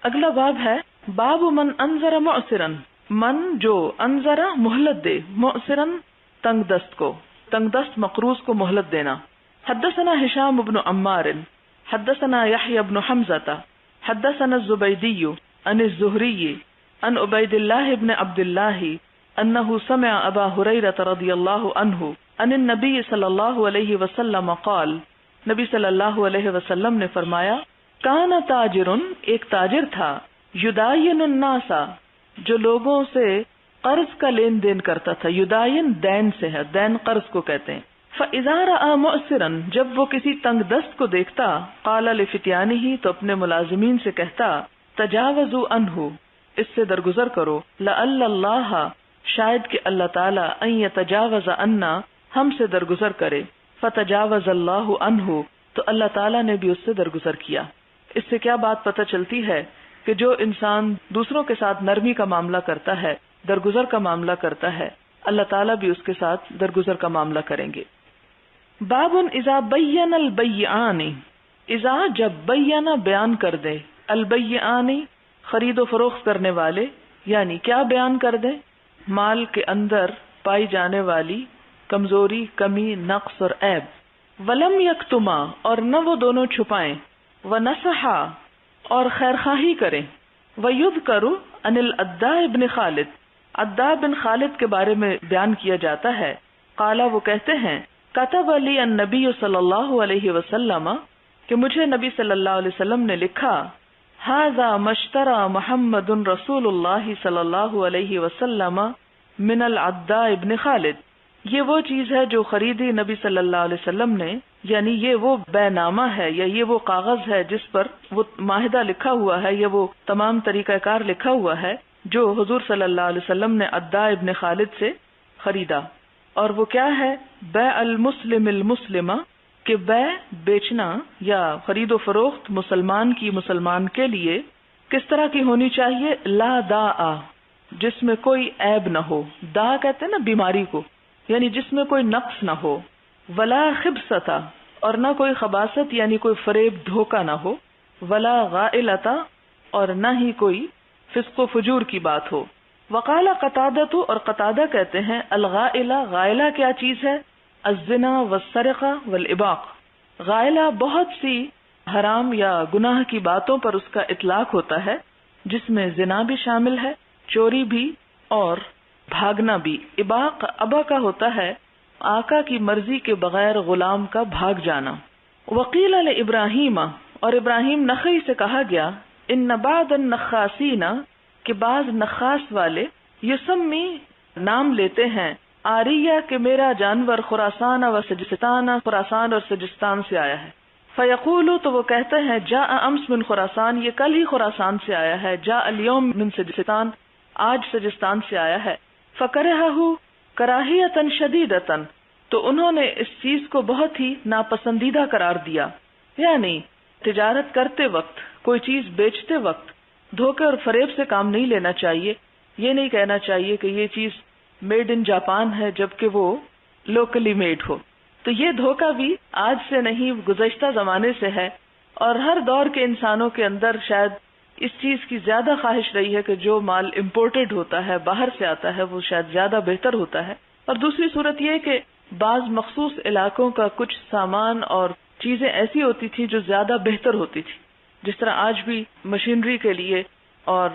اگلا باب ہے باب من انذر معسرن، من جو انذر مہلت دے، معسرن تنگ دست کو، تنگ دست مقروض کو مہلت دینا. حدثنا ہشام بن عمار حدثنا یحیی بن حمزة حدثنا الزبیدی عن الزہری عن عبید اللہ بن عبد اللہ انه سمع ابا ہریرہ رضی اللہ عنہ عن النبی صلی اللہ علیہ وسلم قال، نبی صلی اللہ علیہ وسلم نے فرمایا، کان تاجر، ایک تاجر تھا، یداین الناس، جو لوگوں سے قرض کا لین دین کرتا تھا. یداین دین سے ہے، دین قرض کو کہتے ہیں. فاذا رأى معسرا، جب وہ کسی تنگ دست کو دیکھتا، قال لفتیانہ، تو اپنے ملازمین سے کہتا، تجاوزوا عنہ، اس سے درگزر کرو، لعل اللہ، شاید کہ اللہ تعالی، ان یتجاوز عنا، ہم سے درگزر کرے. فتجاوز اللہ عنہ، تو اللہ تعالیٰ نے بھی اس سے درگزر کیا. اس سے کیا بات پتہ چلتی ہے کہ جو انسان دوسروں کے ساتھ نرمی کا معاملہ کرتا ہے، درگزر کا معاملہ کرتا ہے، اللہ تعالیٰ بھی اس کے ساتھ درگزر کا معاملہ کریں گے. باب اذا بین البیعان، اذا جب بین بیان کر دے، البیعان خرید و فروخت کرنے والے، یعنی کیا بیان کر دیں؟ مال کے اندر پائی جانے والی کمزوری، کمی، نقص اور عیب. ولم یکتما، اور نہ وہ دونوں چھپائیں، ونصحا، اور خیرخواہی کریں. ویذکر عن العداء بن خالد، عداء بن خالد کے بارے میں بیان کیا جاتا ہے. قال، وہ کہتے ہیں، کتب لی النبی صلی اللہ علیہ وسلم، کہ مجھے نبی صلی اللہ علیہ وسلم نے لکھا، ھذا مشترى محمد رسول اللہ صلی اللہ علیہ وسلم من العداء بن خالد، یہ وہ چیز ہے جو خریدی نبی صلی اللہ علیہ وسلم نے، یعنی یہ وہ بے نامہ ہے یا یہ وہ کاغذ ہے جس پر وہ معاہدہ لکھا ہوا ہے یا وہ تمام طریقہ کار لکھا ہوا ہے جو حضور صلی اللہ علیہ وسلم نے عداء ابن خالد سے خریدا. اور وہ کیا ہے؟ بیع المسلم المسلمہ، کہ بیچنا یا خرید و فروخت مسلمان کی مسلمان کے لیے کس طرح کی ہونی چاہیے؟ لا داء، جس میں کوئی عیب نہ ہو. دا کہتے ہیں نا بیماری کو، یعنی جس میں کوئی نقص نہ ہو. ولا خبثتا، اور نہ کوئی خباثت یعنی کوئی فریب دھوکہ نہ ہو. ولا غائلتا، اور نہ ہی کوئی فسق و فجور کی بات ہو. وقال قتادہ، اور قتادہ کہتے ہیں، الغائلہ، غائلہ کیا چیز ہے؟ الزنا والسرقہ والاباق، غائلہ بہت سی حرام یا گناہ کی باتوں پر اس کا اطلاق ہوتا ہے، جس میں زنا بھی شامل ہے، چوری بھی اور بھاگنا بھی. اباق ابا کا ہوتا ہے آقا کی مرضی کے بغیر غلام کا بھاگ جانا. وقیل لابراہیم، اور ابراہیم نخعی سے کہا گیا، ان بعض النخاسین، کہ بعض نخاس والے، یسمی نام لیتے ہیں، آریہ کہ میرا جانور خراسان و سجستان، خراسان اور سجستان سے آیا ہے. فیقول، تو وہ کہتے ہیں، جاء امس من خراسان، یہ کل ہی خراسان سے آیا ہے. جاء اليوم من سجستان، آج سجستان سے آیا ہے. فکرہہ کراہیۃ شدیدۃ، تو انہوں نے اس چیز کو بہت ہی ناپسندیدہ قرار دیا. یعنی تجارت کرتے وقت، کوئی چیز بیچتے وقت دھوکے اور فریب سے کام نہیں لینا چاہیے. یہ نہیں کہنا چاہیے کہ یہ چیز میڈ ان جاپان ہے جبکہ وہ لوکلی میڈ ہو. تو یہ دھوکہ بھی آج سے نہیں، گزشتہ زمانے سے ہے، اور ہر دور کے انسانوں کے اندر شاید اس چیز کی زیادہ خواہش رہی ہے کہ جو مال امپورٹڈ ہوتا ہے، باہر سے آتا ہے، وہ شاید زیادہ بہتر ہوتا ہے. اور دوسری صورت یہ کہ بعض مخصوص علاقوں کا کچھ سامان اور چیزیں ایسی ہوتی تھی جو زیادہ بہتر ہوتی تھی، جس طرح آج بھی مشینری کے لیے اور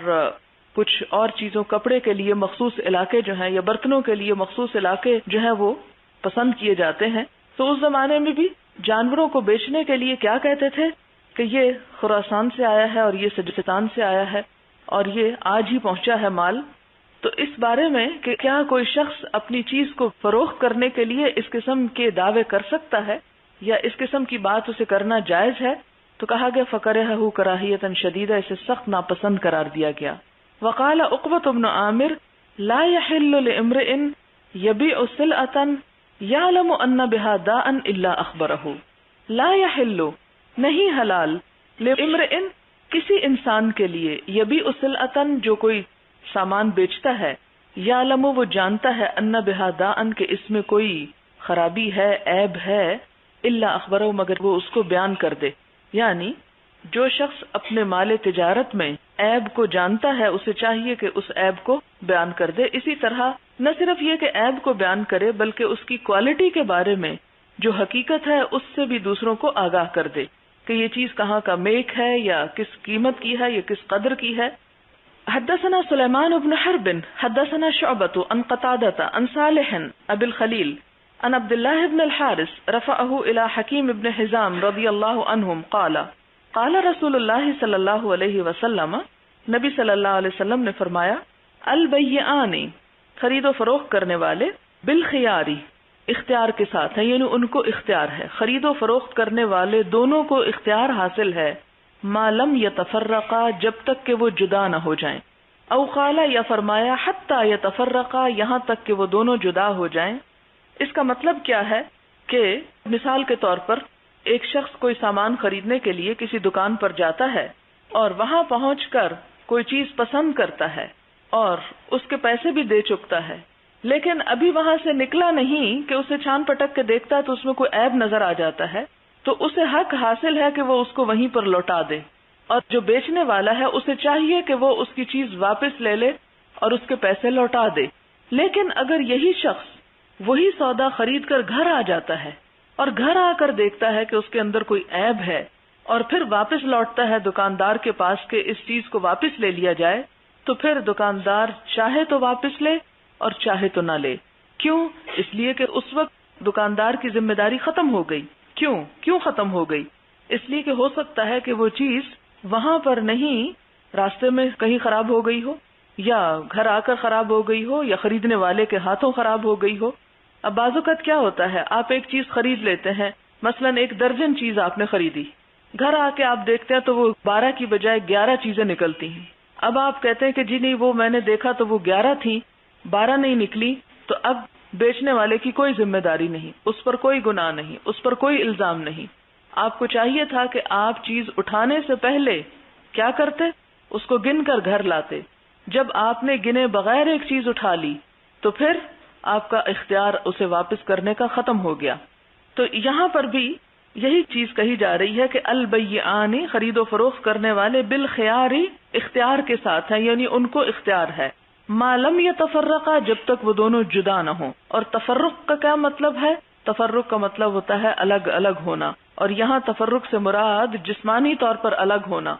کچھ اور چیزوں، کپڑے کے لیے مخصوص علاقے جو ہیں، یا برتنوں کے لیے مخصوص علاقے جو ہیں وہ پسند کیے جاتے ہیں. تو اس زمانے میں بھی جانوروں کو بیچنے کے لیے کیا کہتے تھے کہ یہ خراسان سے آیا ہے اور یہ سجستان سے آیا ہے اور یہ آج ہی پہنچا ہے مال. تو اس بارے میں کہ کیا کوئی شخص اپنی چیز کو فروخت کرنے کے لیے اس قسم کے دعوے کر سکتا ہے یا اس قسم کی بات اسے کرنا جائز ہے، تو کہا گیا فکرہہ کراہیۃ شدیدہ، اسے سخت ناپسند قرار دیا گیا. وقال عقبۃ بن عامر لا يحل لامرئ يبيع سلعة يعلم ان بها داء الا اخبرہ. لا يحل، نہیں حلال، لامرئ کسی انسان کے لیے، يبيع سلعة جو کوئی سامان بیچتا ہے، یعلم وہ جانتا ہے، ان بها داء کہ اس میں کوئی خرابی ہے، عیب ہے، الا اخبرہ مگر وہ اس کو بیان کر دے. یعنی جو شخص اپنے مال تجارت میں عیب کو جانتا ہے اسے چاہیے کہ اس عیب کو بیان کر دے. اسی طرح نہ صرف یہ کہ عیب کو بیان کرے بلکہ اس کی کوالٹی کے بارے میں جو حقیقت ہے اس سے بھی دوسروں کو آگاہ کر دے کہ یہ چیز کہاں کا میک ہے یا کس قیمت کی ہے یا کس قدر کی ہے. حدثنا سلیمان بن حرب حدثنا شعبة عن قتادة عن صالح ابی الخلیل عن عبد الله بن الحارث رفعه الى حکیم بن حزام رضی اللہ عنہم قال قال رسول اللہ صلی اللہ علیہ وسلم، نبی صلی اللہ علیہ وسلم نے فرمایا، البیعان خرید و فروخت کرنے والے بالخیاری اختیار کے ساتھ ہیں، یعنی ان کو اختیار ہے. خرید و فروخت کرنے والے دونوں کو اختیار حاصل ہے ما لم یتفرقا جب تک کہ وہ جدا نہ ہو جائیں. او قال یا فرمایا حتی یتفرقا یہاں تک کہ وہ دونوں جدا ہو جائیں. اس کا مطلب کیا ہے کہ مثال کے طور پر ایک شخص کوئی سامان خریدنے کے لیے کسی دکان پر جاتا ہے اور وہاں پہنچ کر کوئی چیز پسند کرتا ہے اور اس کے پیسے بھی دے چکتا ہے، لیکن ابھی وہاں سے نکلا نہیں کہ اسے چھان پٹک کے دیکھتا ہے تو اس میں کوئی عیب نظر آ جاتا ہے، تو اسے حق حاصل ہے کہ وہ اس کو وہیں پر لوٹا دے، اور جو بیچنے والا ہے اسے چاہیے کہ وہ اس کی چیز واپس لے لے اور اس کے پیسے لوٹا دے. لیکن اگر یہی شخص وہی سودا خرید کر گھر آ جاتا ہے اور گھر آ کر دیکھتا ہے کہ اس کے اندر کوئی عیب ہے اور پھر واپس لوٹتا ہے دکاندار کے پاس کہ اس چیز کو واپس لے لیا جائے، تو پھر دکاندار چاہے تو واپس لے اور چاہے تو نہ لے. کیوں؟ اس لیے کہ اس وقت دکاندار کی ذمہ داری ختم ہو گئی. کیوں ختم ہو گئی؟ اس لیے کہ ہو سکتا ہے کہ وہ چیز وہاں پر نہیں، راستے میں کہیں خراب ہو گئی ہو یا گھر آ کر خراب ہو گئی ہو یا خریدنے والے کے ہاتھوں خراب ہو گئی ہو. اب بعض اوقات کیا ہوتا ہے، آپ ایک چیز خرید لیتے ہیں، مثلا ایک درجن چیز آپ نے خریدی، گھر آ کے آپ دیکھتے ہیں تو وہ 12 کی بجائے 11 چیزیں نکلتی ہیں. اب آپ کہتے ہیں کہ جی نہیں، وہ میں نے دیکھا تو وہ 11 تھی، 12 نہیں نکلی. تو اب بیچنے والے کی کوئی ذمہ داری نہیں، اس پر کوئی گناہ نہیں، اس پر کوئی الزام نہیں. آپ کو چاہیے تھا کہ آپ چیز اٹھانے سے پہلے کیا کرتے، اس کو گن کر گھر لاتے. جب آپ نے گنے بغیر ایک چیز اٹھا لی تو پھر آپ کا اختیار اسے واپس کرنے کا ختم ہو گیا. تو یہاں پر بھی یہی چیز کہی جا رہی ہے کہ البیعان خرید و فروخت کرنے والے بالخیاری اختیار کے ساتھ ہیں، یعنی ان کو اختیار ہے ما لم یتفرقا جب تک وہ دونوں جدا نہ ہوں. اور تفرق کا کیا مطلب ہے؟ تفرق کا مطلب ہوتا ہے الگ الگ ہونا، اور یہاں تفرق سے مراد جسمانی طور پر الگ ہونا.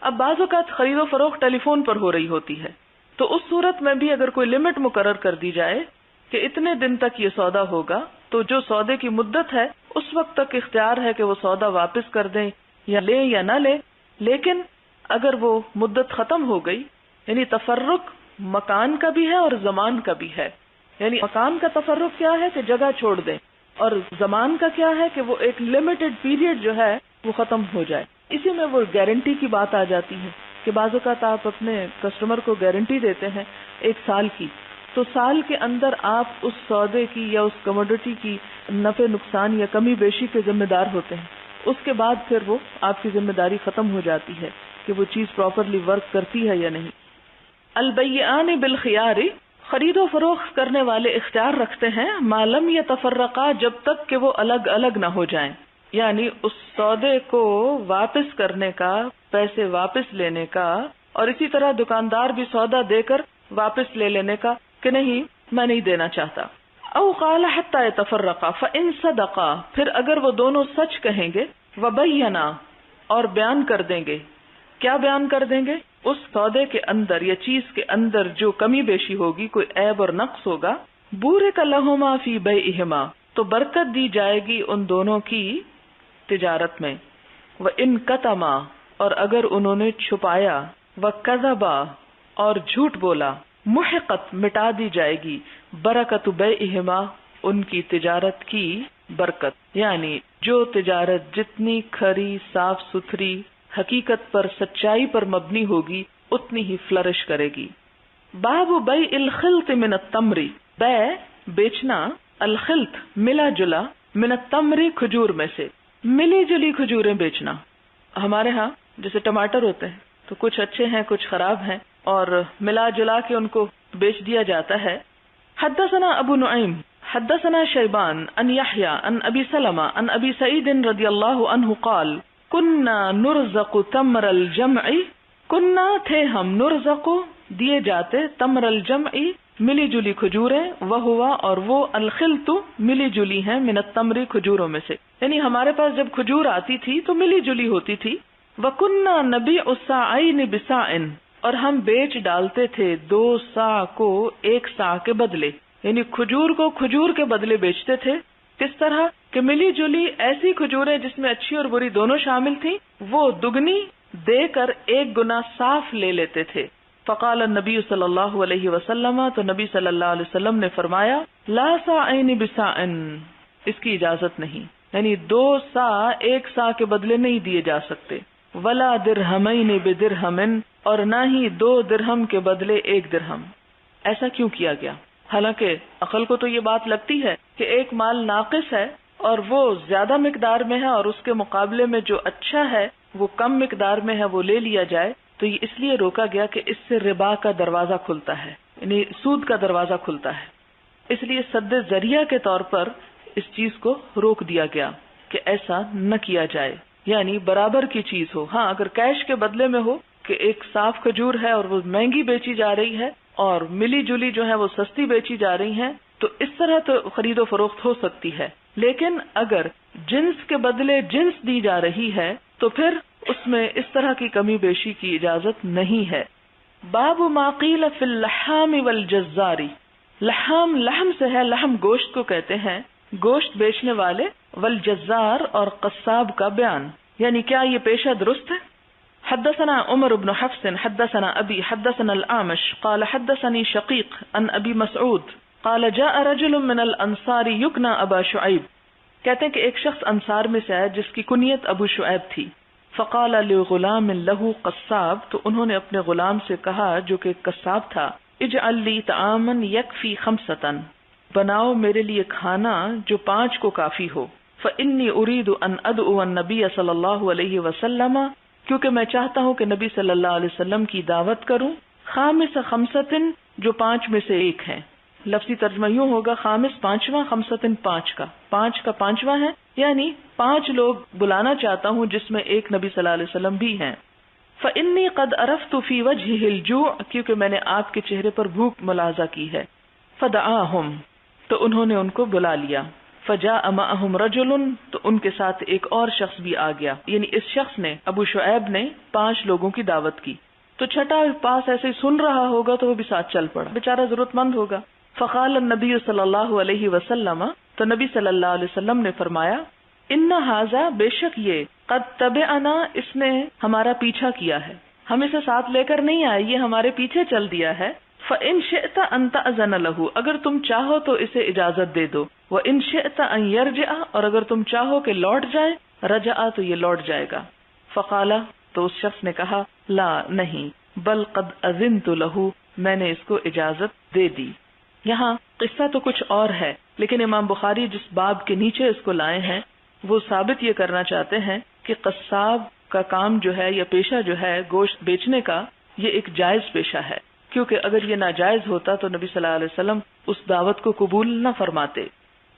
اب بعض اوقات خرید و فروخت ٹیلی فون پر ہو رہی ہوتی ہے، تو اس صورت میں بھی اگر کوئی لمٹ مقرر کر دی جائے کہ اتنے دن تک یہ سودا ہوگا، تو جو سودے کی مدت ہے اس وقت تک اختیار ہے کہ وہ سودا واپس کر دیں یا لیں یا نہ لیں. لیکن اگر وہ مدت ختم ہو گئی، یعنی تفرق مکان کا بھی ہے اور زمان کا بھی ہے. یعنی مکان کا تفرق کیا ہے کہ جگہ چھوڑ دیں، اور زمان کا کیا ہے کہ وہ ایک لمیٹڈ پیریڈ جو ہے وہ ختم ہو جائے. اسی میں وہ گارنٹی کی بات آ جاتی ہے کہ بعض اوقات آپ اپنے کسٹمر کو گارنٹی دیتے ہیں 1 سال کی، تو سال کے اندر آپ اس سودے کی یا اس کموڈٹی کی نفع نقصان یا کمی بیشی کے ذمہ دار ہوتے ہیں. اس کے بعد پھر وہ آپ کی ذمہ داری ختم ہو جاتی ہے کہ وہ چیز پراپرلی ورک کرتی ہے یا نہیں. البیعان بالخیار خرید و فروخت کرنے والے اختیار رکھتے ہیں ما لم یتفرقا جب تک کہ وہ الگ الگ نہ ہو جائیں، یعنی اس سودے کو واپس کرنے کا، پیسے واپس لینے کا، اور اسی طرح دکاندار بھی سودا دے کر واپس لے لینے کا کہ نہیں میں نہیں دینا چاہتا. او قال حتی یتفرقا فان صدقا پھر اگر وہ دونوں سچ کہیں گے، وبینا اور بیان کر دیں گے. کیا بیان کر دیں گے؟ اس سودے کے اندر یا چیز کے اندر جو کمی بیشی ہوگی، کوئی عیب اور نقص ہوگا، بورک لہما فی بیعہما تو برکت دی جائے گی ان دونوں کی تجارت میں. وان کتما اور اگر انہوں نے چھپایا، وکذبا اور جھوٹ بولا، محقت مٹا دی جائے گی، برکت بیعہما ان کی تجارت کی برکت. یعنی جو تجارت جتنی کھری، صاف ستھری، حقیقت پر، سچائی پر مبنی ہوگی، اتنی ہی فلرش کرے گی. باب بیع الخلط من التمر بیع بیچنا، الخلط ملا جلا، من التمر کھجور میں سے، ملی جلی کھجوریں بیچنا. ہمارے ہاں جیسے ٹماٹر ہوتے ہیں تو کچھ اچھے ہیں کچھ خراب ہیں، اور ملا جلا کے ان کو بیچ دیا جاتا ہے. حدثنا ابو نعیم حدثنا شیبان ان یحییٰ ان ابی سلمہ ان ابی سعید رضی اللہ عنہ قال کننا نرزق تمر الجمع، کننا تھے ہم، نرزق دیے جاتے، تمر الجمع ملی جلی کھجوریں، وہوا اور وہ، الخلط ملی جلی ہیں، من التمر کھجوروں میں سے، یعنی ہمارے پاس جب کھجور آتی تھی تو ملی جلی ہوتی تھی۔ وَكُنَّا نَبِيعُ السَّاعَيْنِ بِسَاعٍ، اور ہم بیچ ڈالتے تھے 2 سا کو 1 سا کے بدلے، یعنی کھجور کو کھجور کے بدلے بیچتے تھے۔ کس طرح کہ ملی جلی ایسی کھجوریں جس میں اچھی اور بری دونوں شامل تھی، وہ دگنی دے کر 1 گنا صاف لے لیتے تھے۔ فقال النبی صلی اللہ علیہ وسلم، تو نبی صلی اللہ علیہ وسلم نے فرمایا، لا ساعین بساع، اس کی اجازت نہیں، یعنی 2 سا 1 سا کے بدلے نہیں دیے جا سکتے، ولا درہمین بدرہم، اور نہ ہی 2 درہم کے بدلے 1 درہم۔ ایسا کیوں کیا گیا؟ حالانکہ عقل کو تو یہ بات لگتی ہے کہ ایک مال ناقص ہے اور وہ زیادہ مقدار میں ہے، اور اس کے مقابلے میں جو اچھا ہے وہ کم مقدار میں ہے، وہ لے لیا جائے، تو یہ اس لیے روکا گیا کہ اس سے ربا کا دروازہ کھلتا ہے، یعنی سود کا دروازہ کھلتا ہے، اس لیے سد ذریعہ کے طور پر اس چیز کو روک دیا گیا کہ ایسا نہ کیا جائے، یعنی برابر کی چیز ہو۔ ہاں اگر کیش کے بدلے میں ہو کہ ایک صاف کھجور ہے اور وہ مہنگی بیچی جا رہی ہے اور ملی جلی جو ہے وہ سستی بیچی جا رہی ہیں، تو اس طرح تو خرید و فروخت ہو سکتی ہے، لیکن اگر جنس کے بدلے جنس دی جا رہی ہے تو پھر اس میں اس طرح کی کمی بیشی کی اجازت نہیں ہے۔ باب ما قیل فی اللحام والجزاری، لحام لحم سے ہے، لحم گوشت کو کہتے ہیں، گوشت بیچنے والے، والجزار اور قصاب کا بیان، یعنی کیا یہ پیشہ درست ہے؟ حدثنا عمر بن حفص حدثنا ابی حدثنا الاعمش قال حدثني شقیق عن ابی مسعود قال جاء رجل من الانصار یکنى ابا شعیب، کہتے ہیں کہ ایک شخص انصار میں سے آیا جس کی کنیت ابو شعیب تھی، فقال لغلام له قصاب، تو انہوں نے اپنے غلام سے کہا جو کہ قصاب تھا، اجعل لی طعاما یکفی 5، بناؤ میرے لیے کھانا جو 5 کو کافی ہو، فانی اريد ان ادعو النبی صلی اللہ علیہ وسلم، کیونکہ میں چاہتا ہوں کہ نبی صلی اللہ علیہ وسلم کی دعوت کروں، خامس 5، جو 5 میں سے ایک ہیں، لفظی ترجمہ یوں ہوگا، خامس 5واں، 5 5 کا 5 کا 5واں ہے، یعنی 5 لوگ بلانا چاہتا ہوں جس میں ایک نبی صلی اللہ علیہ وسلم بھی ہیں۔ فإنی قد عرفت فی وجہہ الجوع، کیونکہ میں نے آپ کے چہرے پر بھوک ملاحظہ کی ہے۔ فدعاہم، تو انہوں نے ان کو بلا لیا۔ فجاء معہم رجل، تو ان کے ساتھ ایک اور شخص بھی آ گیا، یعنی اس شخص نے، ابو شعیب نے 5 لوگوں کی دعوت کی، تو چھٹا پاس ایسے سن رہا ہوگا تو وہ بھی ساتھ چل پڑا، بیچارہ ضرورت مند ہوگا۔ فقال النبی صلی اللہ علیہ وسلم، تو نبی صلی اللہ علیہ وسلم نے فرمایا، ان ھذا، بے شک یہ، قد تبعنا، اس نے ہمارا پیچھا کیا ہے، ہم اسے ساتھ لے کر نہیں آئے، یہ ہمارے پیچھے چل دیا ہے۔ فإن شئت ان تأذن له، اگر تم چاہو تو اسے اجازت دے دو، وإن شئت ان يرجع، اور اگر تم چاہو کہ لوٹ جائے، رجع، تو یہ لوٹ جائے گا۔ فقال، تو اس شخص نے کہا، لا، نہیں، بل قد اذنت له، میں نے اس کو اجازت دے دی۔ یہاں قصہ تو کچھ اور ہے، لیکن امام بخاری جس باب کے نیچے اس کو لائے ہیں وہ ثابت یہ کرنا چاہتے ہیں کہ قصاب کا کام جو ہے یا پیشہ جو ہے گوشت بیچنے کا، یہ ایک جائز پیشہ ہے، کیونکہ اگر یہ ناجائز ہوتا تو نبی صلی اللہ علیہ وسلم اس دعوت کو قبول نہ فرماتے۔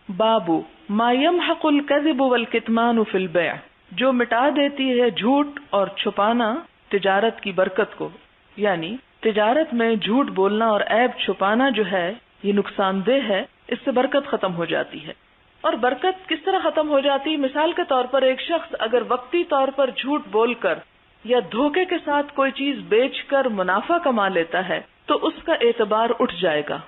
باب ما یمحق الکذب والکتمان فی البیع، جو مٹا دیتی ہے جھوٹ اور چھپانا تجارت کی برکت کو، یعنی تجارت میں جھوٹ بولنا اور عیب چھپانا جو ہے یہ نقصان دہ ہے، اس سے برکت ختم ہو جاتی ہے۔ اور برکت کس طرح ختم ہو جاتی ہے؟ مثال کے طور پر ایک شخص اگر وقتی طور پر جھوٹ بول کر یا دھوکے کے ساتھ کوئی چیز بیچ کر منافع کما لیتا ہے تو اس کا اعتبار اٹھ جائے گا،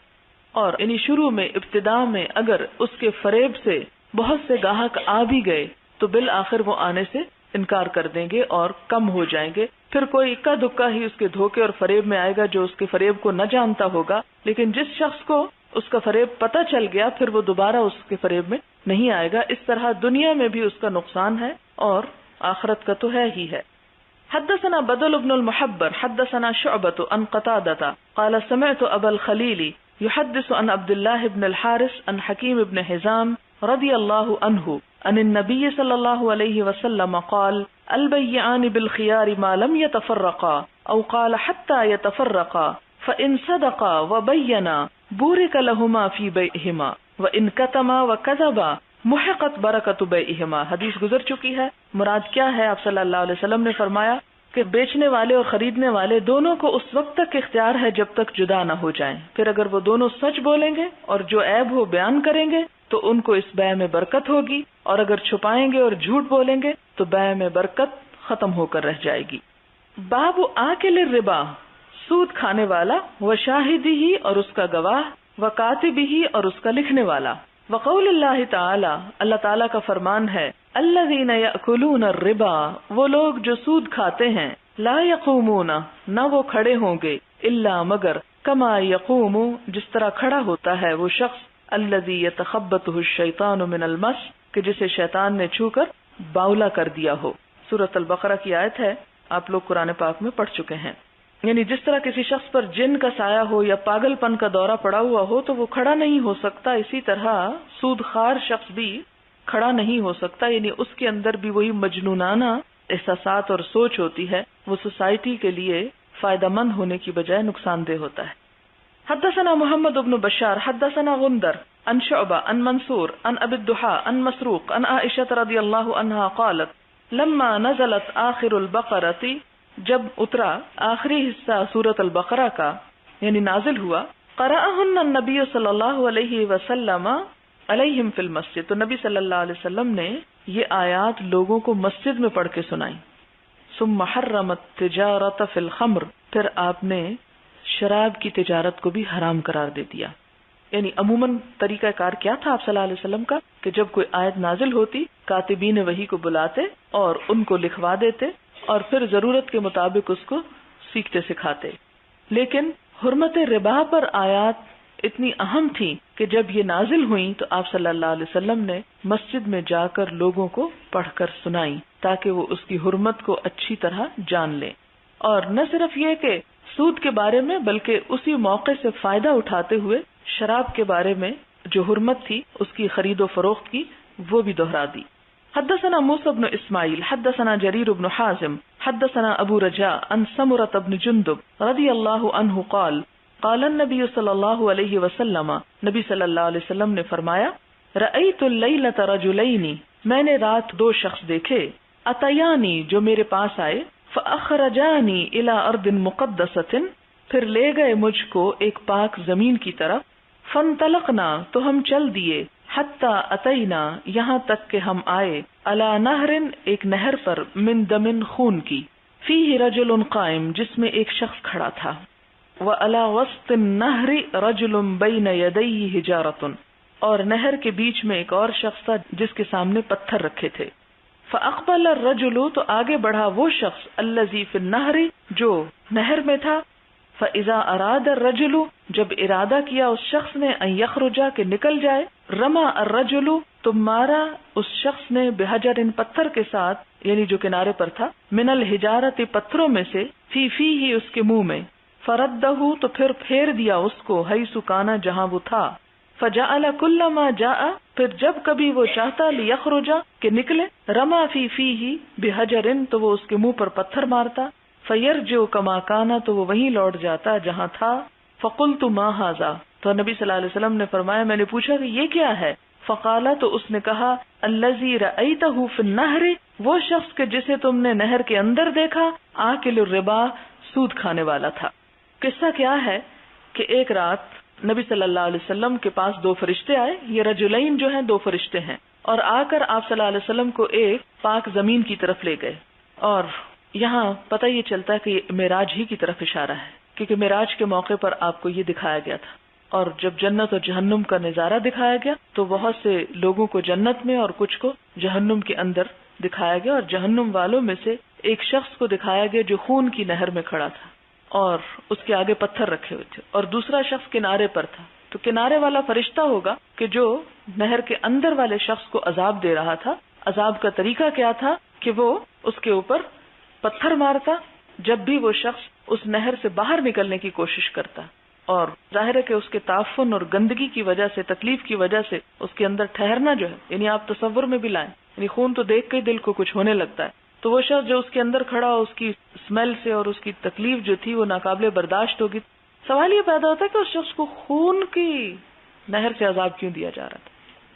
اور انہی شروع میں، ابتدا میں اگر اس کے فریب سے بہت سے گاہک آ بھی گئے تو بالآخر وہ آنے سے انکار کر دیں گے اور کم ہو جائیں گے، پھر کوئی اکا دکا ہی اس کے دھوکے اور فریب میں آئے گا جو اس کے فریب کو نہ جانتا ہوگا، لیکن جس شخص کو اس کا فریب پتہ چل گیا پھر وہ دوبارہ اس کے فریب میں نہیں آئے گا۔ اس طرح دنیا میں بھی اس کا نقصان ہے اور آخرت کا تو ہے ہی ہے۔ حدثنا بدل بن المحبر حدثنا شعبة عن قتادة قال سمعت ابا الخليل يحدث عن عبد الله بن الحارث عن حكيم بن حزام رضي الله عنه عن النبي صلى الله عليه وسلم قال البيعان بالخيار ما لم يتفرقا او قال حتى يتفرقا فإن صدقا وبينا بورك لهما في بيعهما وإن كتما وكذبا محقت برکت بیعہما، حدیث گزر چکی ہے، مراد کیا ہے؟ آپ صلی اللہ علیہ وسلم نے فرمایا کہ بیچنے والے اور خریدنے والے دونوں کو اس وقت تک اختیار ہے جب تک جدا نہ ہو جائیں، پھر اگر وہ دونوں سچ بولیں گے اور جو عیب ہو بیان کریں گے تو ان کو اس بیع میں برکت ہوگی، اور اگر چھپائیں گے اور جھوٹ بولیں گے تو بیع میں برکت ختم ہو کر رہ جائے گی۔ باب آکل الربا، سود کھانے والا، و شاہدی ہی اور اس کا گواہ، و کاتبی ہی اور اس کا لکھنے والا، وقول اللہ تعالی، اللہ تعالیٰ کا فرمان ہے، الذین یأکلون الربا، وہ لوگ جو سود کھاتے ہیں، لا یقومون، نہ وہ کھڑے ہوں گے، الا مگر، کما یقوم، جس طرح کھڑا ہوتا ہے وہ شخص، الذی یتخبطہ الشیطان من المس، کہ جسے شیطان نے چھو کر باولا کر دیا ہو۔ سورۃ البقرہ کی آیت ہے، آپ لوگ قرآن پاک میں پڑھ چکے ہیں۔ یعنی جس طرح کسی شخص پر جن کا سایہ ہو یا پاگل پن کا دورہ پڑا ہوا ہو تو وہ کھڑا نہیں ہو سکتا، اسی طرح سود خوار شخص بھی کھڑا نہیں ہو سکتا، یعنی اس کے اندر بھی وہی مجنونانہ احساسات اور سوچ ہوتی ہے، وہ سوسائٹی کے لیے فائدہ مند ہونے کی بجائے نقصان دہ ہوتا ہے۔ حدثنا محمد بن بشار حدثنا غندر عن شعبہ عن منصور عن ابی الضحى عن مسروق عن عائشہ رضی اللہ عنہا قالت لما نزلت آخر البقرۃ، جب اترا آخری حصہ سورۃ البقرہ کا یعنی نازل ہوا، قرأہن النبی صلی اللہ علیہ وسلم علیہم فی المسجد، تو نبی صلی اللہ علیہ وسلم نے یہ آیات لوگوں کو مسجد میں پڑھ کے سنائی۔ ثم حرم التجارۃ فی الخمر، پھر آپ نے شراب کی تجارت کو بھی حرام قرار دے دیا۔ یعنی عموماً طریقہ کار کیا تھا آپ صلی اللہ علیہ وسلم کا کہ جب کوئی آیت نازل ہوتی، کاتبین وحی کو بلاتے اور ان کو لکھوا دیتے اور پھر ضرورت کے مطابق اس کو سیکھتے سکھاتے۔ لیکن حرمت ربا پر آیات اتنی اہم تھی کہ جب یہ نازل ہوئیں تو آپ صلی اللہ علیہ وسلم نے مسجد میں جا کر لوگوں کو پڑھ کر سنائی تاکہ وہ اس کی حرمت کو اچھی طرح جان لیں، اور نہ صرف یہ کہ سود کے بارے میں بلکہ اسی موقع سے فائدہ اٹھاتے ہوئے شراب کے بارے میں جو حرمت تھی اس کی خرید و فروخت کی وہ بھی دہرا دی۔ حدثنا موسى بن اسماعیل حدثنا جریر بن حازم حدثنا ابو رجاء عن سمرة بن جندب رضی اللہ عنہ قال قال النبی صلی اللہ علیہ وسلم، نبی صلی اللہ علیہ وسلم نے فرمایا، رأیت اللیلۃ رجلین، میں نے رات دو شخص دیکھے، اتیانی جو میرے پاس آئے، فاخرجانی الی ارض مقدسۃ، پھر لے گئے مجھ کو ایک پاک زمین کی طرف، فانطلقنا تو ہم چل دیے، حتی اتینا یہاں تک کہ ہم آئے، علی نہر ایک نہر پر، من دم خون کی، فیہ رجل قائم جس میں ایک شخص کھڑا تھا، وعلی وسط النہر رجل بین یدیہ حجارۃ، اور نہر کے بیچ میں ایک اور شخص تھا جس کے سامنے پتھر رکھے تھے، فاقبل الرجل تو آگے بڑھا وہ شخص، الذی فی النہر جو نہر میں تھا، فاذا اراد الرجل جب ارادہ کیا اس شخص نے، ان یخرج کہ نکل جائے، رما الرجل تو مارا اس شخص نے، بحجر پتھر کے ساتھ یعنی جو کنارے پر تھا، من الحجارت پتھروں میں سے، فی فیہ اس کے منہ میں، فردہ تو پھر پھیر دیا اس کو، حیث کانا جہاں وہ تھا، فجعل کلما جاء پھر جب کبھی وہ چاہتا، لیخرج کہ نکلے، رما فی فیہ بحجر تو وہ اس کے منہ پر پتھر مارتا، فیرجع کما کانا تو وہ وہیں لوٹ جاتا جہاں تھا، فقلت ما ھذا تو نبی صلی اللہ علیہ وسلم نے فرمایا، میں نے پوچھا کہ یہ کیا ہے، فقال تو اس نے کہا، الذی رأیتہ فی النہر وہ شخص کہ جسے تم نے نہر کے اندر دیکھا، آکل الربا سود کھانے والا تھا۔ قصہ کیا ہے کہ ایک رات نبی صلی اللہ علیہ وسلم کے پاس دو فرشتے آئے، یہ رجلین جو ہیں دو فرشتے ہیں، اور آ کر آپ صلی اللہ علیہ وسلم کو ایک پاک زمین کی طرف لے گئے، اور یہاں پتہ یہ چلتا ہے کہ معراج ہی کی طرف اشارہ ہے، کیونکہ معراج کے موقع پر آپ کو یہ دکھایا گیا تھا، اور جب جنت اور جہنم کا نظارہ دکھایا گیا تو بہت سے لوگوں کو جنت میں اور کچھ کو جہنم کے اندر دکھایا گیا، اور جہنم والوں میں سے ایک شخص کو دکھایا گیا جو خون کی نہر میں کھڑا تھا اور اس کے آگے پتھر رکھے ہوئے تھے، اور دوسرا شخص کنارے پر تھا، تو کنارے والا فرشتہ ہوگا کہ جو نہر کے اندر والے شخص کو عذاب دے رہا تھا۔ عذاب کا طریقہ کیا تھا کہ وہ اس کے اوپر پتھر مارتا جب بھی وہ شخص اس نہر سے باہر نکلنے کی کوشش کرتا، اور ظاہر ہے کہ اس کے تعفن اور گندگی کی وجہ سے، تکلیف کی وجہ سے اس کے اندر ٹھہرنا جو ہے، یعنی آپ تصور میں بھی لائیں، یعنی خون تو دیکھ کے دل کو کچھ ہونے لگتا ہے، تو وہ شخص جو اس کے اندر کھڑا، اس کی اسمیل سے اور اس کی تکلیف جو تھی وہ ناقابل برداشت ہوگی۔ سوال یہ پیدا ہوتا ہے کہ اس شخص کو خون کی نہر سے عذاب کیوں دیا جا رہا تھا؟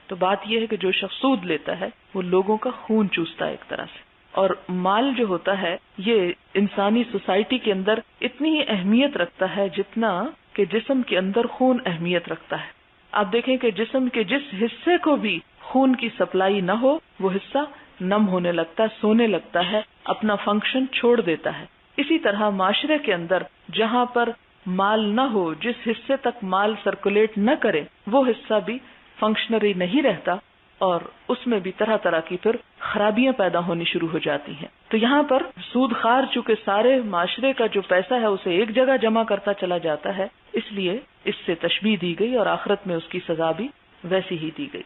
تو بات یہ ہے کہ جو شخص سود لیتا ہے وہ لوگوں کا خون چوستا ہے ایک طرح سے. اور مال جو ہوتا ہے یہ انسانی سوسائٹی کے اندر اتنی ہی اہمیت رکھتا ہے جتنا کہ جسم کے اندر خون اہمیت رکھتا ہے. آپ دیکھیں کہ جسم کے جس حصے کو بھی خون کی سپلائی نہ ہو وہ حصہ نم ہونے لگتا ہے، سونے لگتا ہے، اپنا فنکشن چھوڑ دیتا ہے. اسی طرح معاشرے کے اندر جہاں پر مال نہ ہو، جس حصے تک مال سرکولیٹ نہ کرے، وہ حصہ بھی فنکشنری نہیں رہتا اور اس میں بھی طرح طرح کی پھر خرابیاں پیدا ہونی شروع ہو جاتی ہیں. تو یہاں پر سود خار چونکہ سارے معاشرے کا جو پیسہ ہے اسے ایک جگہ جمع کرتا چلا جاتا ہے، اس لیے اس سے تشبیہ دی گئی اور آخرت میں اس کی سزا بھی ویسی ہی دی گئی.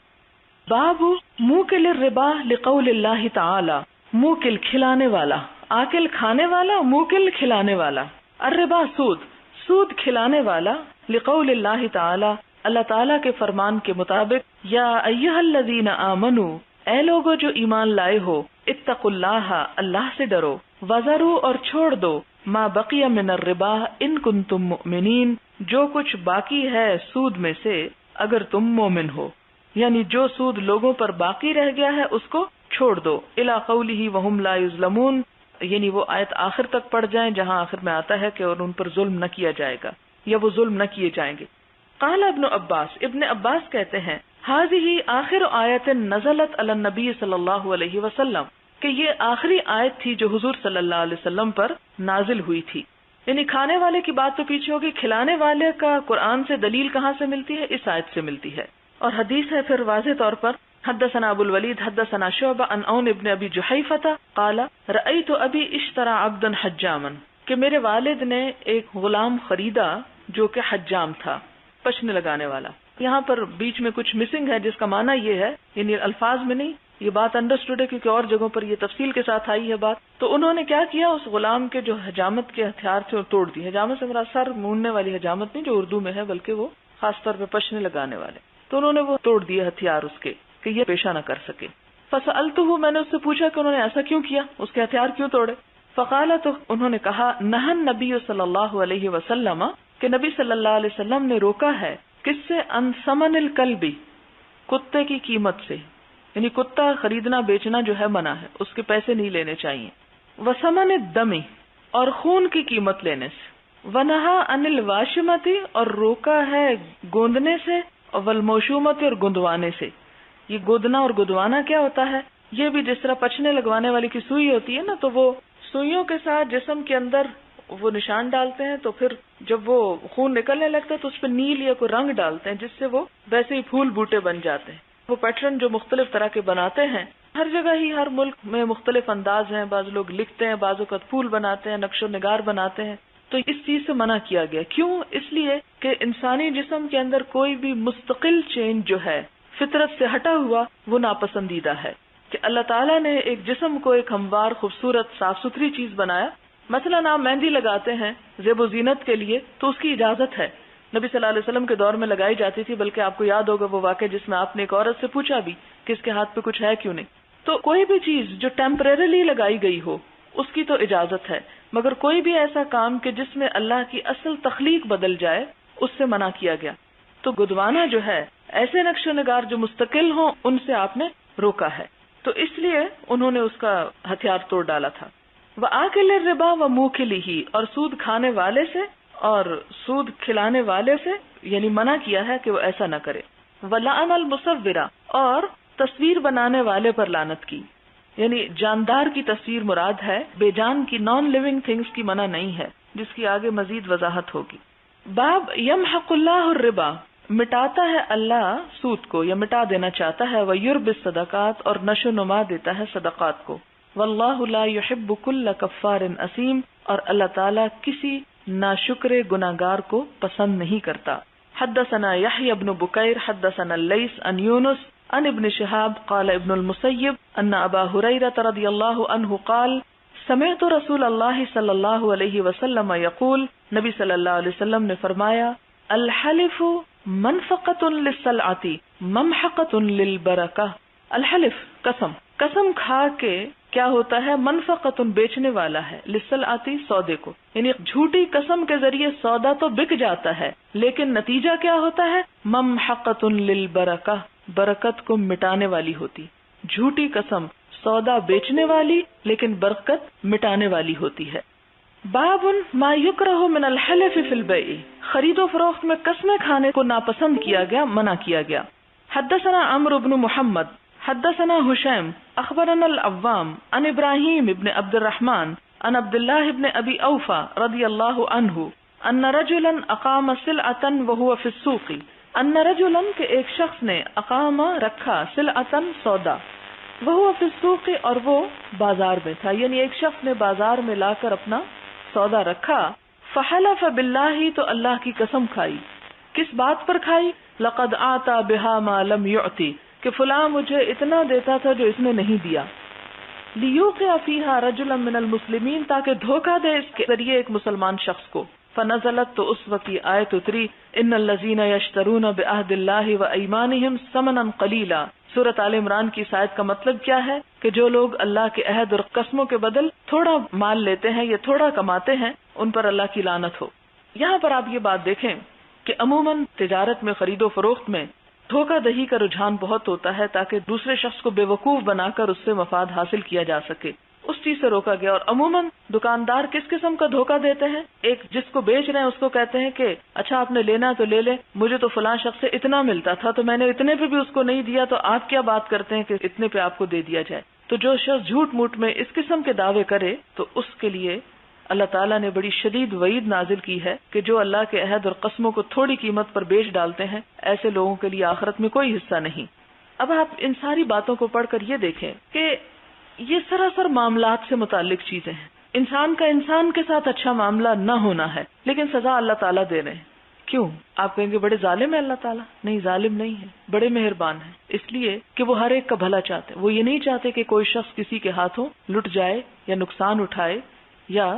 باب موکل الربا لقول اللہ تعالی، موکل کھلانے والا، آکل کھانے والا، موکل کھلانے والا. الربا سود، سود کھلانے والا، لقول اللہ تعالی اللہ تعالیٰ کے فرمان کے مطابق، یا ایھا الذین آمنوا اے لوگو جو ایمان لائے ہو، اتقوا اللہ اللہ سے ڈرو، وذروا اور چھوڑ دو، ما بقی من الربا ان کنتم مؤمنین جو کچھ باقی ہے سود میں سے اگر تم مومن ہو. یعنی جو سود لوگوں پر باقی رہ گیا ہے اس کو چھوڑ دو. الی قولہ وہم لا یظلمون، یعنی وہ آیت آخر تک پڑھ جائیں جہاں آخر میں آتا ہے کہ اور ان پر ظلم نہ کیا جائے گا یا وہ ظلم نہ کیے جائیں گے. قال ابن عباس، ابن عباس کہتے ہیں، هذه آخر آیت نزلت علی النبی صلی اللہ علیہ وسلم، کہ یہ آخری آیت تھی جو حضور صلی اللہ علیہ وسلم پر نازل ہوئی تھی. یعنی کھانے والے کی بات تو پیچھے ہوگی، کھلانے والے کا قرآن سے دلیل کہاں سے ملتی ہے؟ اس آیت سے ملتی ہے. اور حدیث ہے پھر واضح طور پر، حدثنا ابو الولید حدثنا شعبہ عن عون ابن ابی جحیفہ قال رأیت ابی اشترى عبدا حجاما، کہ میرے والد نے ایک غلام خریدا جو کہ حجام تھا، پچنے لگانے والا. یہاں پر بیچ میں کچھ مسنگ ہے جس کا معنی یہ ہے، یعنی الفاظ میں نہیں، یہ بات انڈرسٹوڈ ہے کیونکہ اور جگہوں پر یہ تفصیل کے ساتھ آئی ہے بات. تو انہوں نے کیا کیا، اس غلام کے جو حجامت کے ہتھیار تھے وہ توڑ دی. حجامت سے میرا سر موننے والی حجامت نہیں جو اردو میں ہے، بلکہ وہ خاص طور پہ پچنے لگانے والے. تو انہوں نے وہ توڑ دیے ہتھیار اس کے کہ یہ پیشہ نہ کر سکے. فسألتہ، میں نے اس سے پوچھا کہ انہوں نے ایسا کیوں کیا، اس کے ہتھیار کیوں توڑے. فقال، تو انہوں نے کہا، نہى النبی صلی اللہ علیہ وسلم، کہ نبی صلی اللہ علیہ وسلم نے روکا ہے کس سے، ان ثمن الکلب، کتے کی قیمت سے، یعنی کتا خریدنا بیچنا جو ہے منع ہے، اس کے پیسے نہیں لینے چاہیے. وثمن الدم، اور خون کی قیمت لینے سے. ونہا عن الواشمۃ، اور روکا ہے گوندنے سے، والموشومۃ، اور گندوانے سے. یہ گودنا اور گدوانا کیا ہوتا ہے؟ یہ بھی جس طرح پچنے لگوانے والی کی سوئی ہوتی ہے نا، تو وہ سوئیوں کے ساتھ جسم کے اندر وہ نشان ڈالتے ہیں، تو پھر جب وہ خون نکلنے لگتا ہے تو اس پہ نیل یا کوئی رنگ ڈالتے ہیں جس سے وہ ویسے ہی پھول بوٹے بن جاتے ہیں. وہ پیٹرن جو مختلف طرح کے بناتے ہیں، ہر جگہ ہی ہر ملک میں مختلف انداز ہیں. بعض لوگ لکھتے ہیں، بعض اوقات پھول بناتے ہیں، نقش و نگار بناتے ہیں. تو اس چیز سے منع کیا گیا. کیوں؟ اس لیے کہ انسانی جسم کے اندر کوئی بھی مستقل چینج جو ہے فطرت سے ہٹا ہوا وہ ناپسندیدہ ہے. کہ اللہ تعالیٰ نے ایک جسم کو ایک ہموار، خوبصورت، صاف ستھری چیز بنایا. مثلا آپ مہندی لگاتے ہیں زیب و زینت کے لیے تو اس کی اجازت ہے، نبی صلی اللہ علیہ وسلم کے دور میں لگائی جاتی تھی. بلکہ آپ کو یاد ہوگا وہ واقعہ جس میں آپ نے ایک عورت سے پوچھا بھی کہ اس کے ہاتھ پہ کچھ ہے کیوں نہیں. تو کوئی بھی چیز جو ٹیمپریریلی لگائی گئی ہو اس کی تو اجازت ہے، مگر کوئی بھی ایسا کام کہ جس میں اللہ کی اصل تخلیق بدل جائے اس سے منع کیا گیا. تو گدوانا جو ہے، ایسے نقش و نگار جو مستقل ہوں ان سے آپ نے روکا ہے. تو اس لیے انہوں نے اس کا ہتھیار توڑ ڈالا تھا. وآکل الربا وموکلہ، اور سود کھانے والے سے اور سود کھلانے والے سے یعنی منع کیا ہے کہ وہ ایسا نہ کرے. ولعن المصورہ، اور تصویر بنانے والے پر لعنت کی. یعنی جاندار کی تصویر مراد ہے، بے جان کی نان لیونگ تھنگس کی منع نہیں ہے، جس کی آگے مزید وضاحت ہوگی. باب یمحق اللہ الربا، مٹاتا ہے اللہ سود کو یا مٹا دینا چاہتا ہے. ویربی الصدقات، اور نشو نما دیتا ہے صدقات کو. واللہ لا يحب كل کفار اثیم، اور اللہ تعالیٰ کسی ناشکر گناہگار کو پسند نہیں کرتا. حدثنا یحیی بن بکیر حدثنا اللیث عن یونس عن ابن شہاب قال ابن المسیب ان ابا ہریرہ رضی اللہ عنہ قال سمعت رسول اللہ صلی اللہ علیہ وسلم یقول، نبی صلی اللہ علیہ وسلم نے فرمایا، الحلف منفقۃ للسلعۃ ممحقۃ للبرکہ. الحلف قسم، قسم کھا کے کیا ہوتا ہے، منفقۃ بیچنے والا ہے، للسلعۃ سودے کو. یعنی جھوٹی قسم کے ذریعے سودا تو بک جاتا ہے لیکن نتیجہ کیا ہوتا ہے، ممحقۃ للبرکہ، برکت کو مٹانے والی ہوتی. جھوٹی قسم سودا بیچنے والی لیکن برکت مٹانے والی ہوتی ہے. باب ما یکرہ من الحلف فی البیع، خرید و فروخت میں قسمیں کھانے کو ناپسند کیا گیا، منع کیا گیا. حدثنا عمرو بن محمد حدثنا حشیم اخبرنا العوام عن ابراہیم ابن عبد الرحمن عن عبد اللہ ابن ابی اوفا رضی اللہ عنہ ان رجلا اقام سلعتا وهو فی السوق، ان رجلا کہ ایک شخص نے اقام رکھا سلعتا سودا، وهو فی السوق اور وہ بازار میں تھا، یعنی ایک شخص نے بازار میں لا کر اپنا سودا رکھا. فحلف باللہ تو اللہ کی قسم کھائی. کس بات پر کھائی؟ لقد آتا بها ما لم يعطي کہ فلاں مجھے اتنا دیتا تھا جو اس نے نہیں دیا. لیوقع فیہا رجلا من المسلمین تاکہ دھوکہ دے اس کے ذریعے ایک مسلمان شخص کو. فنزلت تو اس وقت آیت اتری ان الذین یشترون بعہد اللہ وایمانہم ثمنا قلیلا. سورۃ آل عمران کی اس آیت کا مطلب کیا ہے کہ جو لوگ اللہ کے عہد اور قسموں کے بدل تھوڑا مال لیتے ہیں یا تھوڑا کماتے ہیں ان پر اللہ کی لعنت ہو. یہاں پر آپ یہ بات دیکھیں کہ عموماً تجارت میں خرید و فروخت میں دھوکہ دہی کا رجحان بہت ہوتا ہے تاکہ دوسرے شخص کو بے وقوف بنا کر اس سے مفاد حاصل کیا جا سکے. اس چیز سے روکا گیا. اور عموماً دکاندار کس قسم کا دھوکہ دیتے ہیں؟ ایک جس کو بیچ رہے ہیں اس کو کہتے ہیں کہ اچھا آپ نے لینا تو لے لے، مجھے تو فلاں شخص سے اتنا ملتا تھا تو میں نے اتنے پہ بھی اس کو نہیں دیا، تو آپ کیا بات کرتے ہیں کہ اتنے پہ آپ کو دے دیا جائے. تو جو شخص جھوٹ موٹ میں اس قسم کے دعوے کرے تو اس کے لیے اللہ تعالیٰ نے بڑی شدید وعید نازل کی ہے کہ جو اللہ کے عہد اور قسموں کو تھوڑی قیمت پر بیچ ڈالتے ہیں ایسے لوگوں کے لیے آخرت میں کوئی حصہ نہیں. اب آپ ان ساری باتوں کو پڑھ کر یہ دیکھیں کہ یہ سراسر معاملات سے متعلق چیزیں ہیں. انسان کا انسان کے ساتھ اچھا معاملہ نہ ہونا ہے لیکن سزا اللہ تعالیٰ دے رہے ہیں. کیوں؟ آپ کہیں گے بڑے ظالم ہے اللہ تعالیٰ. نہیں، ظالم نہیں ہے، بڑے مہربان ہیں. اس لیے کہ وہ ہر ایک کا بھلا چاہتے ہیں. وہ یہ نہیں چاہتے کہ کوئی شخص کسی کے ہاتھوں لٹ جائے یا نقصان اٹھائے یا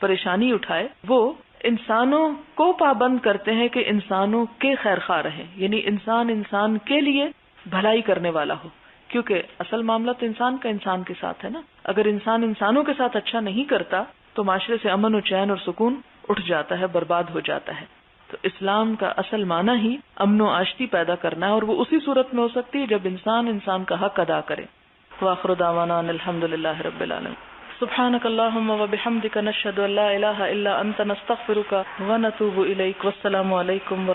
پریشانی اٹھائے. وہ انسانوں کو پابند کرتے ہیں کہ انسانوں کے خیر خواہ رہیں، یعنی انسان انسان کے لیے بھلائی کرنے والا ہو، کیونکہ اصل معاملہ تو انسان کا انسان کے ساتھ ہے نا. اگر انسان انسانوں کے ساتھ اچھا نہیں کرتا تو معاشرے سے امن و چین اور سکون اٹھ جاتا ہے، برباد ہو جاتا ہے. تو اسلام کا اصل معنی ہی امن و آشتی پیدا کرنا ہے، اور وہ اسی صورت میں ہو سکتی ہے جب انسان انسان کا حق ادا کرے. وآخر دعوانا ان الحمدللہ رب العالمین. سبحانک اللہم وبحمدک نشہد ان لا الہ الا انت نستغفرک ونتوب الیک. والسلام علیکم